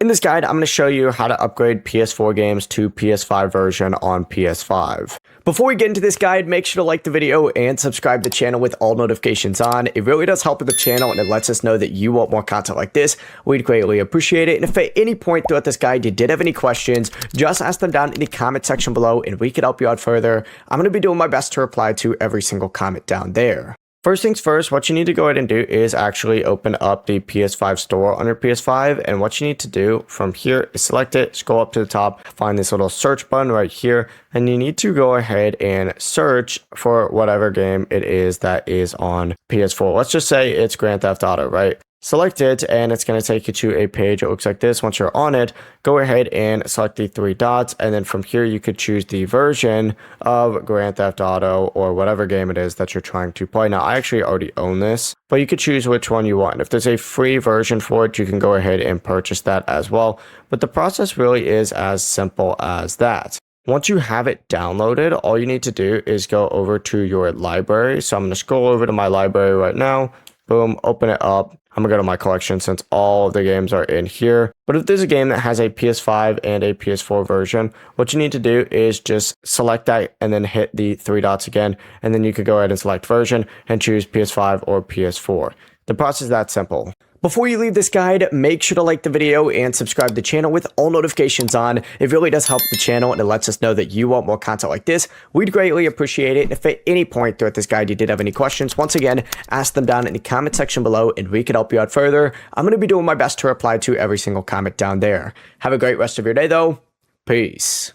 In this guide, I'm going to show you how to upgrade PS4 games to PS5 version on PS5. Before we get into this guide, make sure to like the video and subscribe to the channel with all notifications on. It really does help with the channel and it lets us know that you want more content like this. We'd greatly appreciate it. And if at any point throughout this guide you did have any questions, just ask them down in the comment section below and we can help you out further. I'm going to be doing my best to reply to every single comment down there. First things first, what you need to go ahead and do is actually open up the PS5 store on your PS5. And what you need to do from here is select it, scroll up to the top, find this little search button right here. And you need to go ahead and search for whatever game it is that is on PS4. Let's just say it's Grand Theft Auto, right? Select it and it's going to take you to a page. It looks like this. Once you're on it, go ahead and select the three dots. And then from here, you could choose the version of Grand Theft Auto or whatever game it is that you're trying to play. Now, I actually already own this, but you could choose which one you want. If there's a free version for it, you can go ahead and purchase that as well. But the process really is as simple as that. Once you have it downloaded, all you need to do is go over to your library. So I'm going to scroll over to my library right now. Boom, open it up. I'm gonna go to my collection since all of the games are in here. But if there's a game that has a PS5 and a PS4 version, what you need to do is just select that and then hit the three dots again. And then you could go ahead and select version and choose PS5 or PS4. The process is that simple. Before you leave this guide, make sure to like the video and subscribe to the channel with all notifications on. It really does help the channel and it lets us know that you want more content like this. We'd greatly appreciate it. And if at any point throughout this guide you did have any questions, once again, ask them down in the comment section below and we can help you out further. I'm going to be doing my best to reply to every single comment down there. Have a great rest of your day though. Peace.